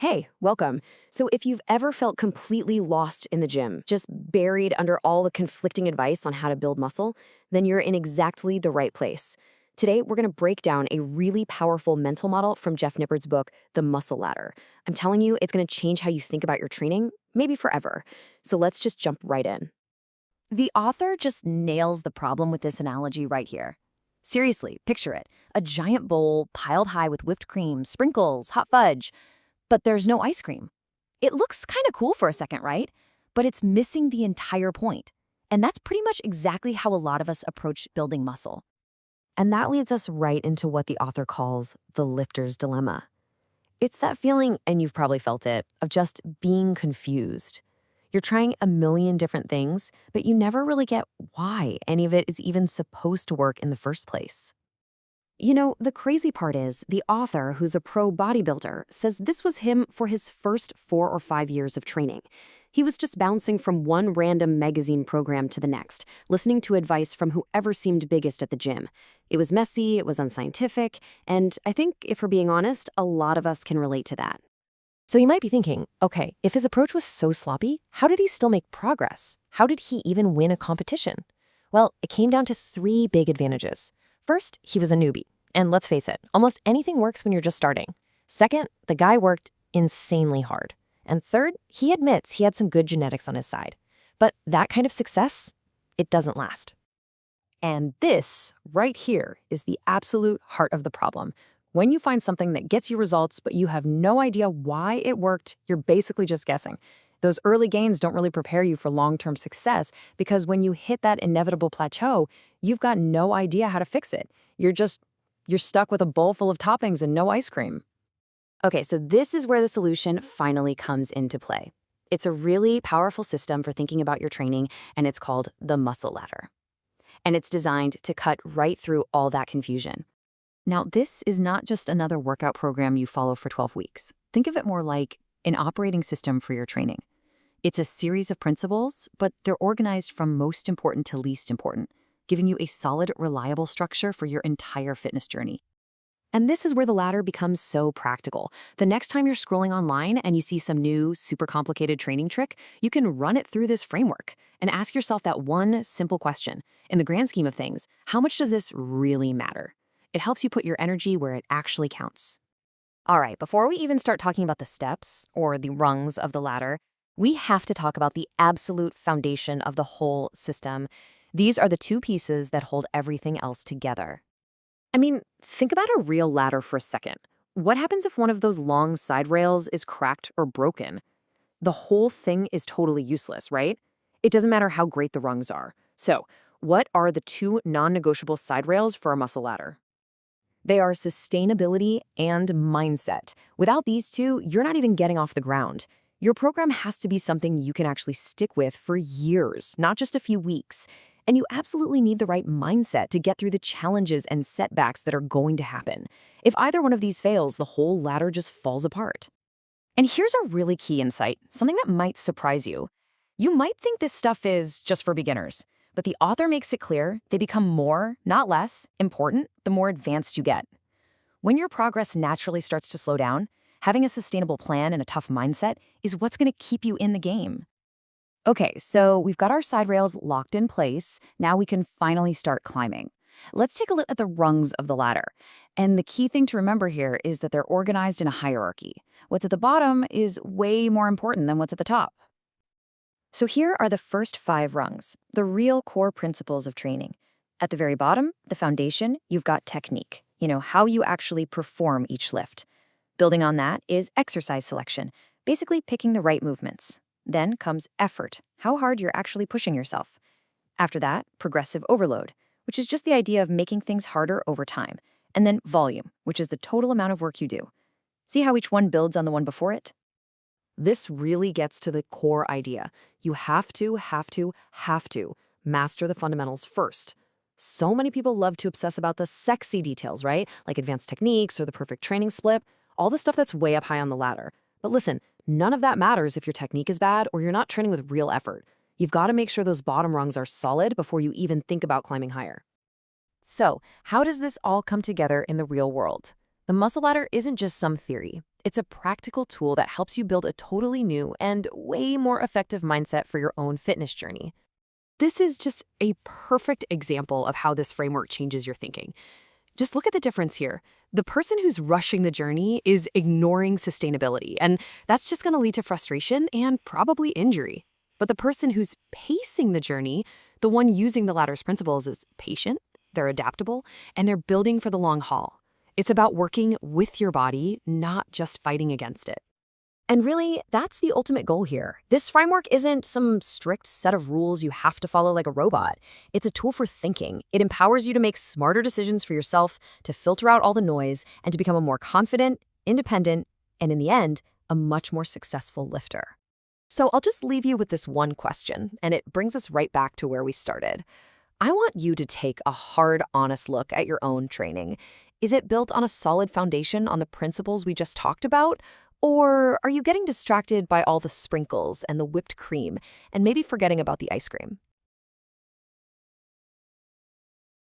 Hey, welcome. So, if you've ever felt completely lost in the gym, just buried under all the conflicting advice on how to build muscle, then you're in exactly the right place. Today, we're going to break down a really powerful mental model from Jeff Nippard's book, The Muscle Ladder. I'm telling you, it's going to change how you think about your training, maybe forever. So, let's just jump right in. The author just nails the problem with this analogy right here. Seriously, picture it. A giant bowl piled high with whipped cream, sprinkles, hot fudge, but there's no ice cream. It looks kind of cool for a second, right? But it's missing the entire point. And that's pretty much exactly how a lot of us approach building muscle. And that leads us right into what the author calls the lifter's dilemma. It's that feeling, and you've probably felt it, of just being confused. You're trying a million different things, but you never really get why any of it is even supposed to work in the first place. You know, the crazy part is the author, who's a pro bodybuilder, says this was him for his first 4 or 5 years of training. He was just bouncing from one random magazine program to the next, listening to advice from whoever seemed biggest at the gym. It was messy, it was unscientific, and I think, if we're being honest, a lot of us can relate to that. So you might be thinking, okay, if his approach was so sloppy, how did he still make progress? How did he even win a competition? Well, it came down to 3 big advantages. First, he was a newbie. And let's face it, almost anything works when you're just starting. Second, the guy worked insanely hard. And third, he admits he had some good genetics on his side. But that kind of success, it doesn't last. And this, right here, is the absolute heart of the problem. When you find something that gets you results, but you have no idea why it worked, you're basically just guessing. Those early gains don't really prepare you for long-term success because when you hit that inevitable plateau, you've got no idea how to fix it. You're stuck with a bowl full of toppings and no ice cream. Okay, so this is where the solution finally comes into play. It's a really powerful system for thinking about your training, and it's called the Muscle Ladder. And it's designed to cut right through all that confusion. Now, this is not just another workout program you follow for 12 weeks. Think of it more like an operating system for your training. It's a series of principles, but they're organized from most important to least important, giving you a solid, reliable structure for your entire fitness journey. And this is where the ladder becomes so practical. The next time you're scrolling online and you see some new, super complicated training trick, you can run it through this framework and ask yourself that one simple question. In the grand scheme of things, how much does this really matter? It helps you put your energy where it actually counts. All right, before we even start talking about the steps or the rungs of the ladder, we have to talk about the absolute foundation of the whole system. These are the 2 pieces that hold everything else together. I mean, think about a real ladder for a second. What happens if one of those long side rails is cracked or broken? The whole thing is totally useless, right? It doesn't matter how great the rungs are. So, what are the 2 non-negotiable side rails for a muscle ladder? They are sustainability and mindset. Without these 2, you're not even getting off the ground. Your program has to be something you can actually stick with for years, not just a few weeks. And you absolutely need the right mindset to get through the challenges and setbacks that are going to happen. If either one of these fails, the whole ladder just falls apart. And here's a really key insight, something that might surprise you. You might think this stuff is just for beginners, but the author makes it clear they become more, not less, important the more advanced you get. When your progress naturally starts to slow down, having a sustainable plan and a tough mindset is what's going to keep you in the game. Okay, so we've got our side rails locked in place. Now we can finally start climbing. Let's take a look at the rungs of the ladder. And the key thing to remember here is that they're organized in a hierarchy. What's at the bottom is way more important than what's at the top. So here are the first 5 rungs, the real core principles of training. At the very bottom, the foundation, you've got technique, how you actually perform each lift. Building on that is exercise selection, basically picking the right movements. Then comes effort, how hard you're actually pushing yourself. After that, progressive overload, which is just the idea of making things harder over time. And then volume, which is the total amount of work you do. See how each one builds on the one before it? This really gets to the core idea. You have to master the fundamentals first. So many people love to obsess about the sexy details, right? Like advanced techniques or the perfect training split, all the stuff that's way up high on the ladder. But listen, none of that matters if your technique is bad or you're not training with real effort. You've got to make sure those bottom rungs are solid before you even think about climbing higher. So, how does this all come together in the real world? The muscle ladder isn't just some theory. It's a practical tool that helps you build a totally new and way more effective mindset for your own fitness journey. This is just a perfect example of how this framework changes your thinking. Just look at the difference here. The person who's rushing the journey is ignoring sustainability, and that's just going to lead to frustration and probably injury. But the person who's pacing the journey, the one using the ladder's principles, is patient, they're adaptable, and they're building for the long haul. It's about working with your body, not just fighting against it. And really, that's the ultimate goal here. This framework isn't some strict set of rules you have to follow like a robot. It's a tool for thinking. It empowers you to make smarter decisions for yourself, to filter out all the noise, and to become a more confident, independent, and in the end, a much more successful lifter. So I'll just leave you with this one question, and it brings us right back to where we started. I want you to take a hard, honest look at your own training. Is it built on a solid foundation on the principles we just talked about? Or are you getting distracted by all the sprinkles and the whipped cream and maybe forgetting about the ice cream?